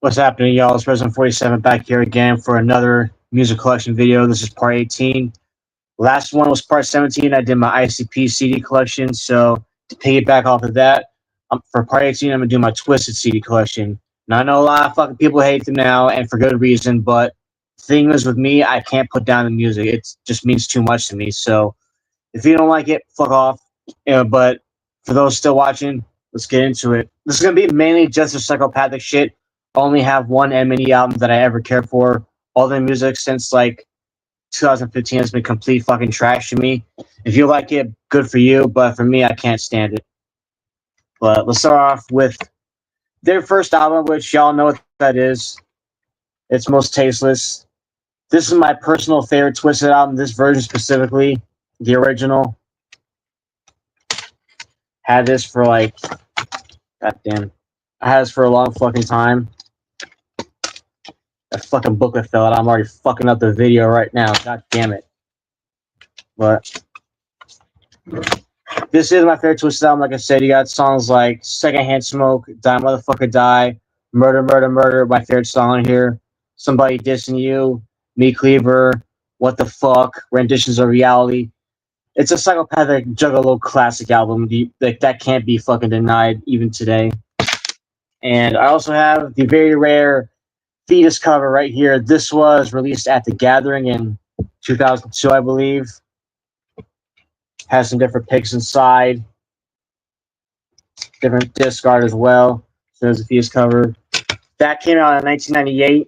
What's happening, y'all? It's Resident 47 back here again for another music collection video. This is part 18. Last one was part 17. I did my ICP CD collection. So to piggyback off of that, for part 18, I'm going to do my Twiztid CD collection. Now, I know a lot of fucking people hate them now, and for good reason, but the thing is with me, I can't put down the music. It just means too much to me. So if you don't like it, fuck off. But for those still watching, let's get into it. This is going to be mainly just a psychopathic shit. Only have one M&E album that I ever cared for. All the music since like 2015 has been complete fucking trash to me. If you like it, good for you, but for me, I can't stand it. But let's start off with their first album, which y'all know what that is. It's Mostasteless. This is my personal favorite Twiztid album. This version specifically, the original. Had this for like, goddamn, I had this for a long fucking time. That fucking booklet fell out. I'm already fucking up the video right now. God damn it. But this is my favorite Twiztid album. Like I said, you got songs like Secondhand Smoke, Die Motherfucker Die, Murder, Murder, Murder, my favorite song on here. Somebody Dissing You, Me Cleaver, What the Fuck, Renditions of Reality. It's a psychopathic juggalo classic album. That can't be fucking denied even today. And I also have the very rare Fetus cover right here. This was released at The Gathering in 2002, I believe. Has some different pics inside. Different disc art as well. So there's a Fetus cover. That came out in 1998.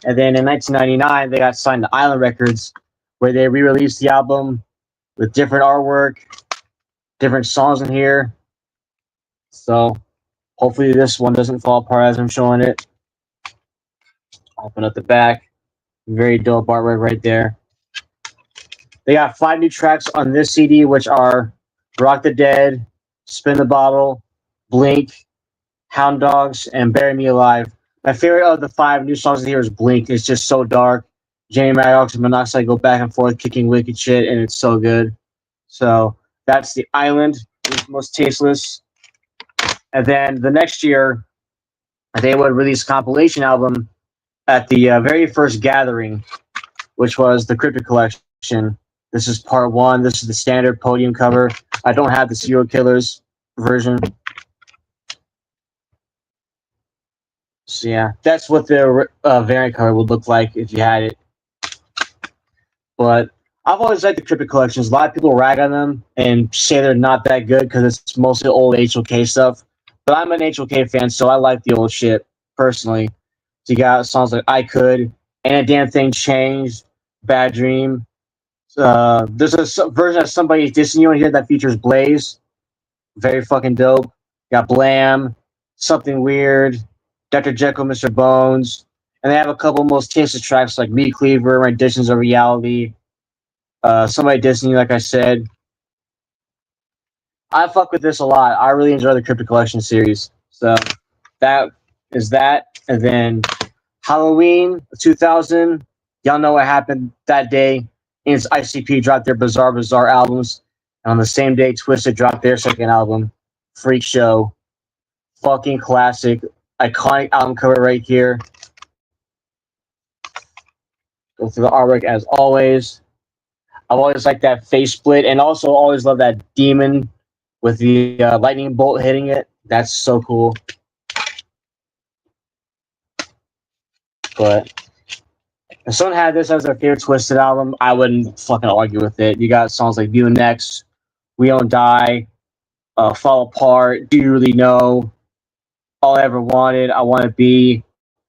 And then in 1999, they got signed to Island Records, where they re-released the album with different artwork, different songs in here. So hopefully this one doesn't fall apart as I'm showing it. Open up the back. Very dope artwork right there. They got 5 new tracks on this CD, which are Rock the Dead, Spin the Bottle, Blink, Hound Dogs, and Bury Me Alive. My favorite of the 5 new songs in here is Blink. It's just so dark. Jamie Madrox and Monoxide go back and forth kicking wicked shit, and it's so good. So that's The Island, Mostasteless. And then the next year, they would release a compilation album at the very first gathering, which was the Cryptic collection. This is part 1. This is the standard podium cover. I don't have the Serial Killers version. So yeah, that's what the variant cover would look like if you had it. But I've always liked the Cryptic collections. A lot of people rag on them and say they're not that good because it's mostly old HOK stuff. But I'm an HOK fan, so I like the old shit, personally. So you got songs like I Could, Ain't a Damn Thing Changed, Bad Dream. There's a version of Somebody Dissing You in here that features Blaze. Very fucking dope. Got Blam, Something Weird, Dr. Jekyll, Mr. Bones. And they have a couple most tasted tracks like Me Cleaver, Renditions of Reality, Somebody Dissing You, like I said. I fuck with this a lot. I really enjoy the Cryptic Collection series. So that is that. And then Halloween 2000. Y'all know what happened that day. It's ICP dropped their Bizarre albums. And on the same day, Twiztid dropped their second album, Freak Show. Fucking classic. Iconic album cover right here. Go through the artwork as always. I've always liked that face split, and also always love that demon with the lightning bolt hitting it. That's so cool. But if someone had this as their favorite Twiztid album, I wouldn't fucking argue with it. You got songs like View Next, We Don't Die, Fall Apart, Do You Really Know, All I Ever Wanted, I Want to Be,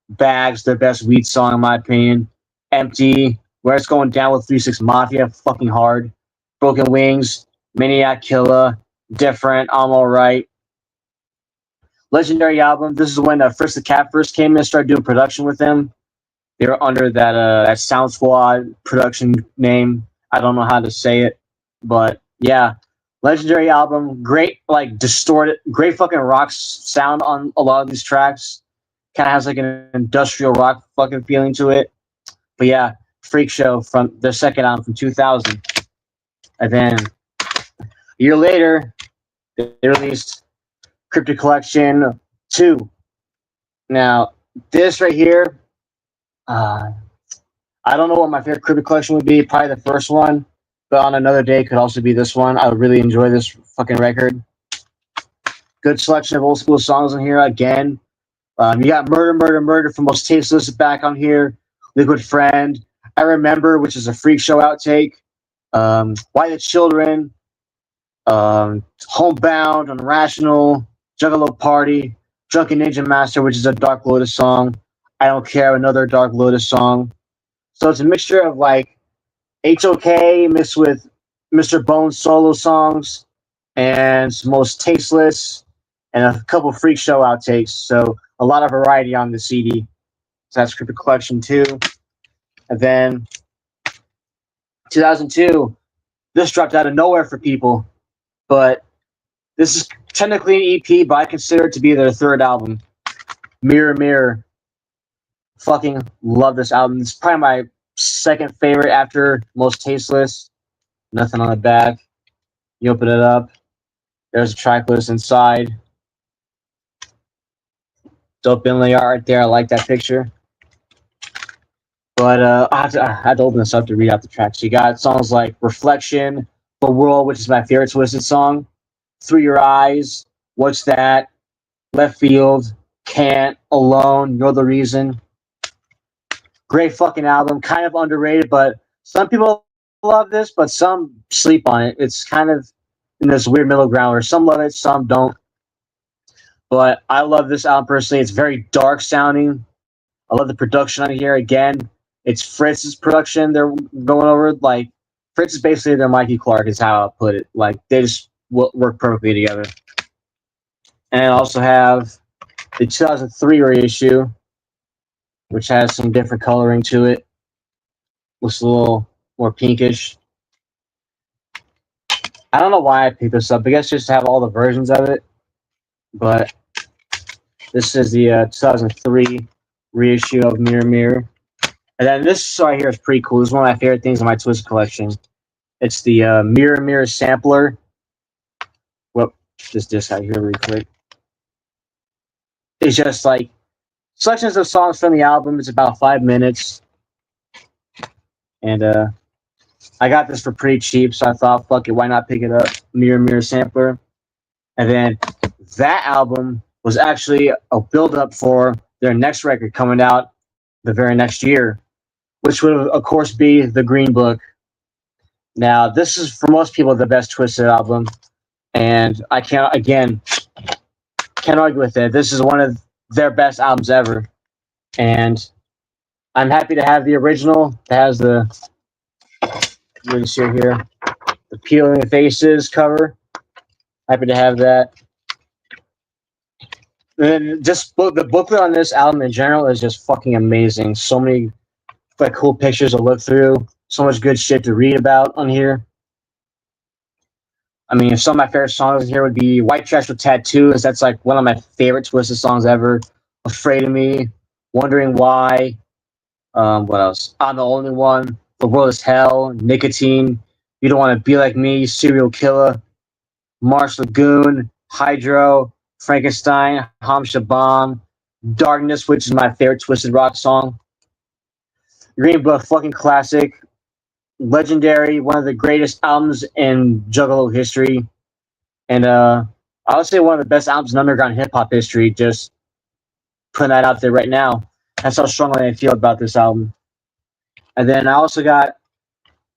Bags, their best weed song in my opinion, Empty, Where It's Going Down with 3-6 Mafia, fucking hard, Broken Wings, Maniac Killer, Different, I'm Alright. Legendary album. This is when Frisk the Cat first came in and started doing production with them. They were under that Sound Squad production name. I don't know how to say it, but yeah, legendary album. Great, like distorted, great fucking rock sound on a lot of these tracks. Kind of has like an industrial rock fucking feeling to it. But yeah, Freak Show from their second album from 2000. And then a year later, they released Cryptic Collection 2. Now, this right here, uh, I don't know what my favorite Cryptic collection would be. Probably the first one, but on another day could also be this one. I would really enjoy this fucking record. Good selection of old school songs in here again. You got Murder, Murder, Murder from Mostasteless back on here. Liquid Friend. I Remember, which is a Freek show outtake. Why the Children. Homebound, Unrational, Juggalo Party, Drunken Ninja Master, which is a Dark Lotus song. I Don't Care, another Dark Lotus song. So it's a mixture of like HOK mixed with Mr. Bones solo songs and Most Tasteless and a couple Freak Show outtakes. So a lot of variety on the CD. So that's Cryptic Collection 2. And then 2002, this dropped out of nowhere for people. But this is technically an EP, but I consider it to be their third album. Mirror, Mirror. Fucking love this album. It's probably my second favorite after Most Tasteless. Nothing on the back. You open it up. There's a track list inside. Dope inlay art right there. I like that picture. But I had to open this up to read out the tracks. You got songs like Reflection, The World, which is my favorite Twiztid song. Through Your Eyes, What's That, Left Field, Can't, Alone, You're the Reason. Great fucking album. Kind of underrated, but some people love this, but some sleep on it. It's kind of in this weird middle ground where some love it, some don't. But I love this album personally. It's very dark sounding. I love the production on here. Again, it's Fritz's production they're going over. Like, Fritz is basically their Mikey Clark, is how I put it. Like, they just work perfectly together. And I also have the 2003 reissue, which has some different coloring to it. Looks a little more pinkish. I don't know why I picked this up. I guess just to have all the versions of it. But this is the 2003 reissue of Mirror, Mirror. And then this right here is pretty cool. This is one of my favorite things in my Twiztid collection. It's the Mirror, Mirror sampler. Well, just disc out here really quick. It's just like selections of songs from the album. It's about 5 minutes. And I got this for pretty cheap, so I thought, fuck it, why not pick it up? Mirror, Mirror sampler. And then that album was actually a build-up for their next record coming out the very next year, which would, of course, be The Green Book. Now, this is, for most people, the best Twiztid album. And I can't argue with it. This is one of their best albums ever. And I'm happy to have the original that has the, you can see here, the Peeling Faces cover. Happy to have that. And then just the booklet on this album in general is just fucking amazing. So many like cool pictures to look through. So much good shit to read about on here. I mean, some of my favorite songs here would be White Trash with Tattoos. That's like one of my favorite Twiztid songs ever. Afraid of Me, Wondering Why. What else? I'm the Only One. The World is Hell. Nicotine. You Don't Want to Be Like Me. Serial Killer. Marsh Lagoon. Hydro. Frankenstein. Ham Shabam. Darkness, which is my favorite Twiztid rock song. Green Book, fucking classic. Legendary, one of the greatest albums in Juggalo history. And I would say one of the best albums in underground hip-hop history. Just putting that out there right now. That's how strongly I feel about this album. And then I also got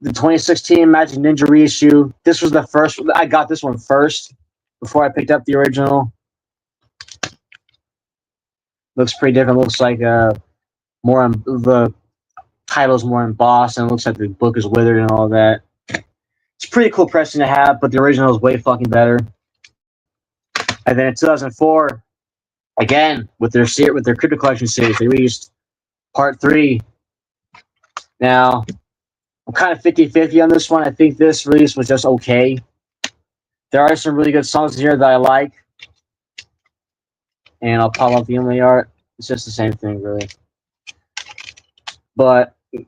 the 2016 Magic Ninja reissue. This was the first. I got this one first before I picked up the original. Looks pretty different. Looks like more on the title's more embossed, and it looks like the book is withered and all that. It's a pretty cool pressing to have, but the original is way fucking better. And then in 2004, again with their Cryptic Collection series, they released Part 3. Now, I'm kind of 50-50 on this one. I think this release was just okay. There are some really good songs here that I like. And I'll pop up the inlay art. It's just the same thing, really. But the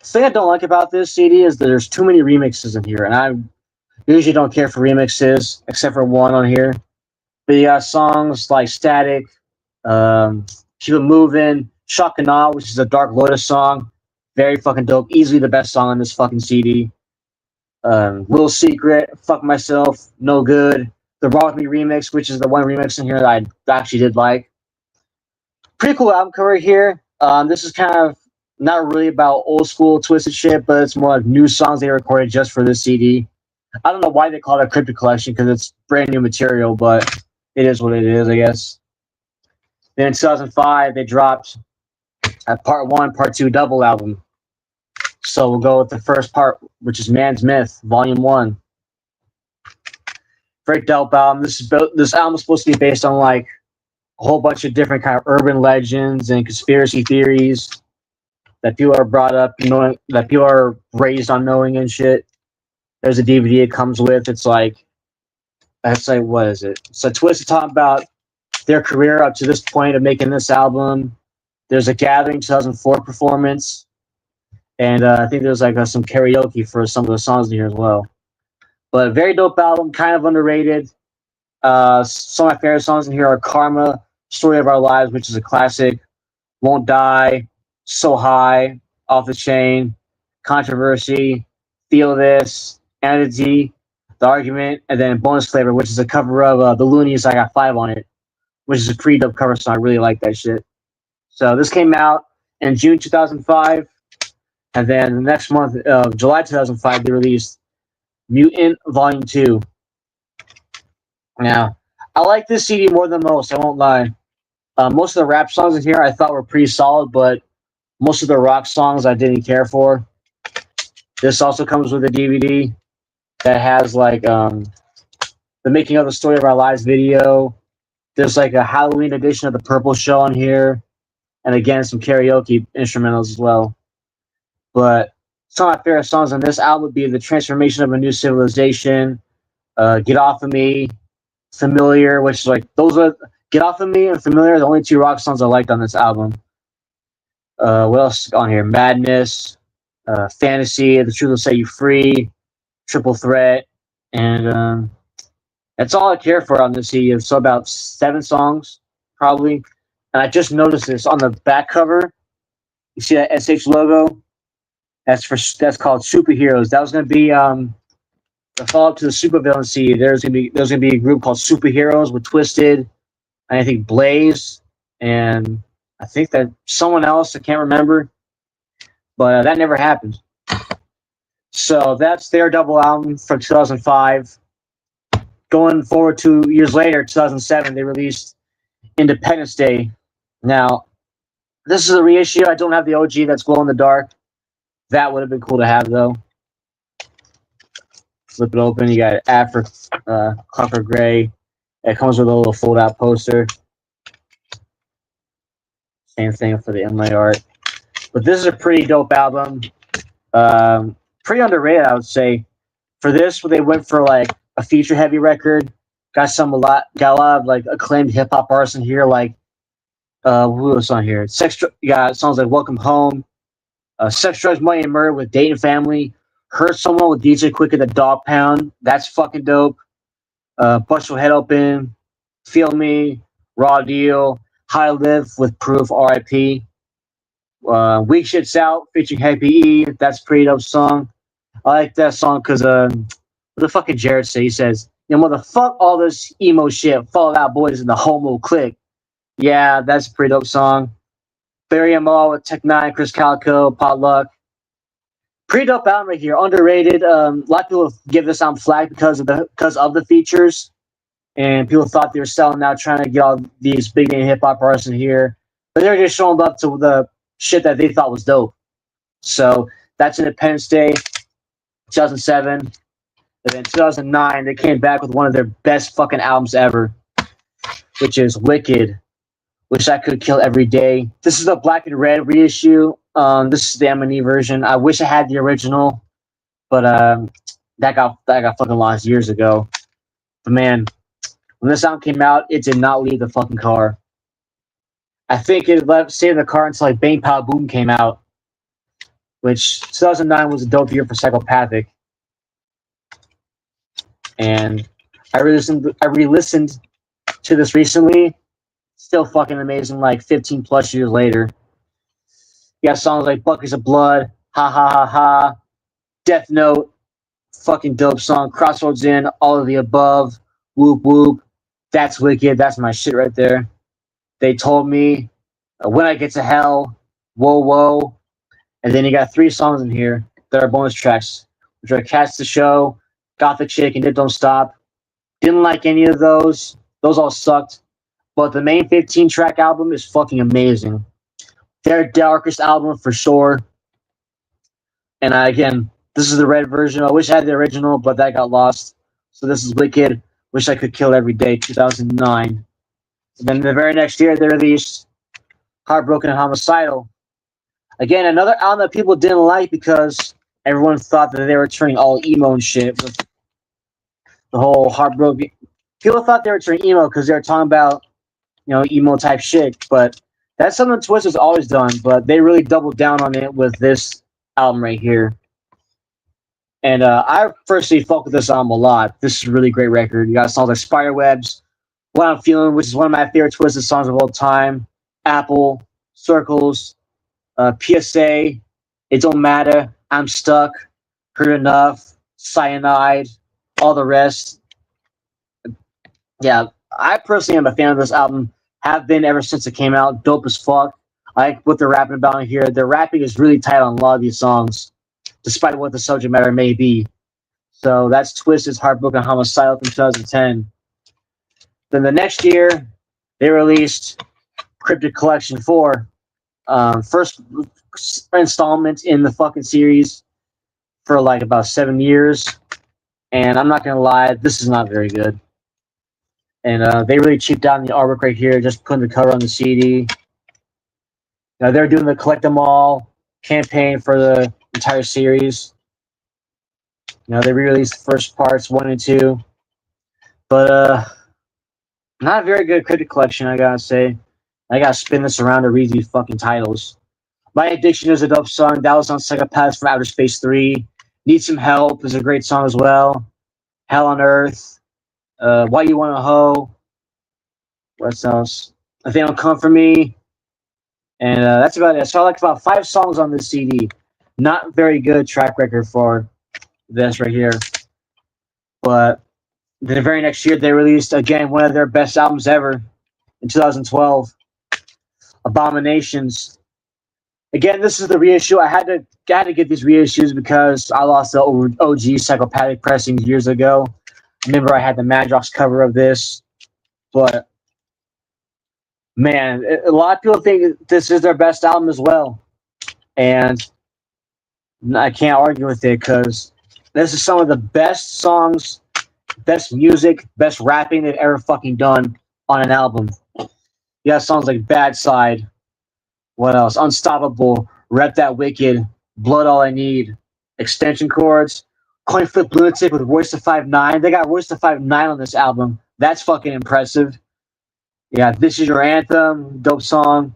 thing I don't like about this CD is that there's too many remixes in here. And I usually don't care for remixes, except for one on here. But you got songs like Static, Keep It Moving, Shock and Awe, which is a Dark Lotus song. Very fucking dope. Easily the best song on this fucking CD. Little Secret, Fuck Myself, No Good. The Raw With Me remix, which is the one remix in here that I actually did like. Pretty cool album cover here. This is kind of not really about old school Twiztid shit, but it's more like new songs they recorded just for this CD. I don't know why they call it a Cryptic collection because it's brand new material, but it is what it is, I guess. Then in 2005, they dropped a Part 1, Part 2 double album. So we'll go with the first part, which is Man's Myth, Volume 1. Very dope album. This album is supposed to be based on like a whole bunch of different kind of urban legends and conspiracy theories that people are brought up knowing, that people are raised on knowing and shit. There's a DVD it comes with. It's like what is it? So Twiztid talking about their career up to this point of making this album. There's a Gathering 2004 performance, and I think there's like some karaoke for some of the songs in here as well. But a very dope album, kind of underrated. Some of my favorite songs in here are Karma, Story of Our Lives, which is a classic, Won't Die, So High, Off the Chain, Controversy, Feel This, Entity, The Argument, and then Bonus Flavor, which is a cover of The Loonies, I Got 5 on It, which is a pretty dope cover song. I really like that shit. So this came out in June 2005, and then the next month of July 2005, they released Mutant Volume 2. Now, I like this CD more than most, I won't lie. Most of the rap songs in here I thought were pretty solid, but most of the rock songs I didn't care for. This also comes with a DVD that has like the Making of the Story of Our Lives video. There's like a Halloween edition of The Purple Show on here. And again, some karaoke instrumentals as well. But some of my favorite songs on this album would be The Transformation of a New Civilization, Get Off of Me, Familiar, which is like, those are, Get Off of Me and Familiar are the only two rock songs I liked on this album. What else on here? Madness, Fantasy, The Truth Will Set You Free, Triple Threat, and that's all I care for on this CD. So about 7 songs, probably. And I just noticed this on the back cover. You see that SH logo? That's called Superheroes. That was going to be the follow-up to the Supervillain CD. There's gonna be a group called Superheroes with Twiztid, and I think Blaze, and I think that someone else I can't remember, but that never happened. So that's their double album from 2005. Going forward 2 years later, 2007, they released Independence Day. Now, this is a reissue. I don't have the OG that's glow in the dark. That would have been cool to have, though. Flip it open. You got Afro Copper Gray. It comes with a little fold-out poster. Same thing for the inlay art. But this is a pretty dope album. Pretty underrated, I would say. For this, they went for like a feature-heavy record. Got a lot of like acclaimed hip-hop artists in here, like who was on here? You got songs like Welcome Home, Sex, Drugs, Money, and Murder with Date and Family. Hurt Someone with DJ Quick and the Dog Pound. That's fucking dope. Bust Your Head Open, Feel Me, Raw Deal, How I Live with Proof, R.I.P. Weak Shit's Out featuring Happy E. That's a pretty dope song. I like that song because what the fucking Jared say? He says, "You know, motherfuck all this emo shit. Fall Out Boys in the homo clique." Yeah, that's a pretty dope song. Barry M. All with Tech Nine, Chris Calico, Potluck. Pretty dope album right here. Underrated. A lot of people give this album flack because of the features, and people thought they were selling out, trying to get all these big name hip hop artists in here, but they're just showing up to the shit that they thought was dope. So that's Independence Day, 2007, and then 2009 they came back with one of their best fucking albums ever, which is W.I.C.K.E.D. Wish I Could Kill Every Day. This is the black and red reissue. This is the M&E version. I wish I had the original, but that got fucking lost years ago. But man, when this album came out, it did not leave the fucking car. I think it stayed in the car until like Bang Pow Boom came out, which 2009 was a dope year for Psychopathic. And I re-listened to this recently. Still fucking amazing, like 15 plus years later. You got songs like Buckets of Blood, Ha Ha Ha Ha, Death Note, fucking dope song, Crossroads In, All of the Above, Whoop Whoop, That's Wicked, that's my shit right there. They Told Me, When I Get to Hell, Whoa Whoa, and then you got 3 songs in here that are bonus tracks, which are Catch the Show, Gothic Chick, and It Don't Stop. Didn't like any of those. Those all sucked. But the main 15-track album is fucking amazing. Their darkest album for sure. And again, this is the red version. I wish I had the original, but that got lost. So this is Wicked. Wish I Could Kill Every Day, 2009. And then the very next year, they released Heartbroken and Homicidal. Again, another album that people didn't like because everyone thought that they were turning all emo and shit. With the whole Heartbroken. People thought they were turning emo because they were talking about, emo type shit. But that's something Twiztid's always done. But they really doubled down on it with this album right here. And I personally fuck with this album a lot. This is a really great record. You got songs like Spiderwebs, What I'm Feeling, which is one of my favorite Twiztid songs of all time, Apple, Circles, PSA, It Don't Matter, I'm Stuck, Hurt Enough, Cyanide, all the rest. Yeah, I personally am a fan of this album. Have been ever since it came out. Dope as fuck. I like what they're rapping about here. Their rapping is really tight on a lot of these songs, despite what the subject matter may be. So that's Twiztid's Heartbroken Homicidal from 2010. Then the next year, they released Cryptic Collection 4. First installment in the fucking series for like about 7 years. And I'm not going to lie, this is not very good. And they really cheaped out the artwork right here, just putting the cover on the CD. Now they're doing the Collect Them All campaign for the entire series. They re-released the first parts 1 and 2. But not a very good Cryptic collection, I gotta say. I gotta spin this around to read these fucking titles. My Addiction is a dope song. That was on Psychopaths from Outer Space 3. Need Some Help is a great song as well. Hell on Earth. Why You Wanna Hoe. What else? If They Don't Come For Me. And that's about it. So I like about 5 songs on this CD. Not very good track record for this right here. But the very next year, they released, again, one of their best albums ever in 2012. Abominationz. Again, this is the reissue. I had to get these reissues because I lost the OG Psychopathic pressings years ago. Remember, I had the Madrox cover of this. But, man, a lot of people think this is their best album as well. And I can't argue with it because this is some of the best songs, best music, best rapping they've ever fucking done on an album. You got songs like Bad Side. What else? Unstoppable, Rep That Wicked, Blood All I Need, Extension Chords, Coin Flip Lunatic with Royce da 5'9". They got Royce da 5'9" on this album. That's fucking impressive. Yeah, This Is Your Anthem, dope song.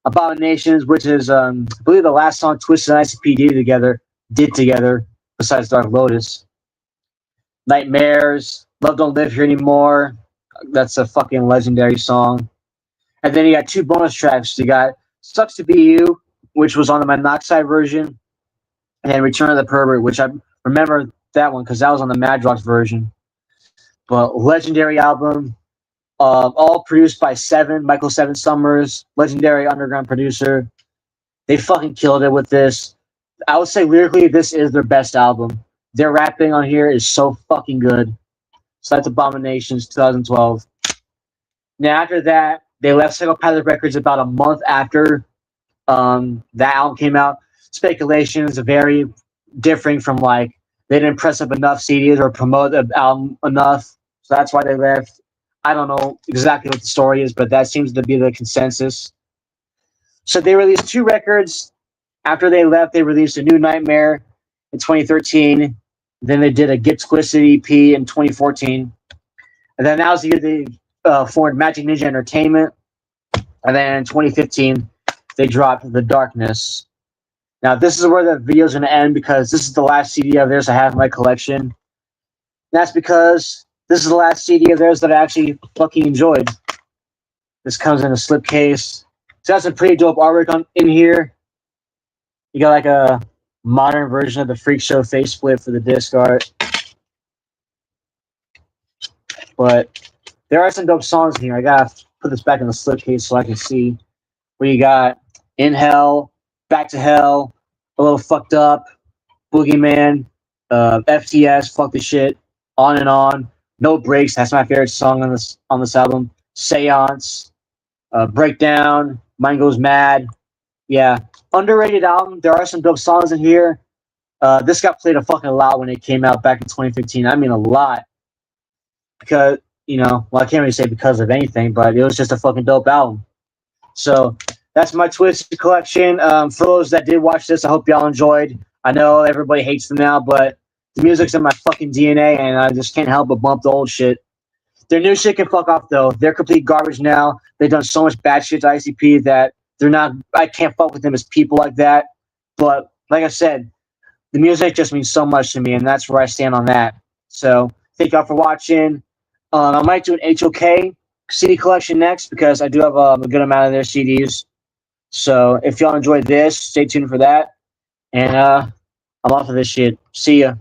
Abominationz, which is, I believe, the last song Twiztid and ICP did together, besides Dark Lotus. Nightmares, Love Don't Live Here Anymore. That's a fucking legendary song. And then you got 2 bonus tracks. You got Sucks to Be You, which was on the Monoxide version, and then Return of the Pervert, which I remember that one because that was on the Madrox version. But legendary album, all produced by Michael Seven Summers, legendary underground producer. They fucking killed it with this. I would say lyrically, this is their best album. Their rapping on here is so fucking good. So that's Abominationz, 2012. Now after that, they left Psychopathic Records about a month after that album came out. Speculations are very differing from they didn't press up enough CDs or promote the album enough. So that's why they left. I don't know exactly what the story is, but that seems to be the consensus. So they released 2 records. After they left, they released A New Nightmare in 2013. Then they did a Get Twisted EP in 2014. And then that was the year they formed Magic Ninja Entertainment. And then in 2015, they dropped The Darkness. Now, this is where the video is going to end because this is the last CD of theirs I have in my collection. And that's because this is the last CD of theirs that I actually fucking enjoyed. This comes in a slipcase. So that's a pretty dope artwork in here. You got like a modern version of the Freak Show face split for the disc art. But there are some dope songs in here. I gotta put this back in the slipcase so I can see. Where you got In Hell, Back to Hell, A Little Fucked Up, Boogeyman, FTS, Fuck the Shit, On and On, No Breaks. That's my favorite song on this album. Seance, Breakdown, Mind Goes Mad. Yeah, underrated album. There are some dope songs in here. This got played a fucking lot when it came out back in 2015. I mean, a lot. Because, well, I can't really say because of anything, but it was just a fucking dope album. So that's my Twiztid collection. For those that did watch this, I hope y'all enjoyed. I know everybody hates them now, but the music's in my fucking DNA, and I just can't help but bump the old shit. Their new shit can fuck off, though. They're complete garbage now. They've done so much bad shit to ICP that they're not. I can't fuck with them as people like that. But like I said, the music just means so much to me, and that's where I stand on that. So thank y'all for watching. I might do an HOK CD collection next because I do have a good amount of their CDs. So if y'all enjoyed this, stay tuned for that. And I'm off of this shit. See ya.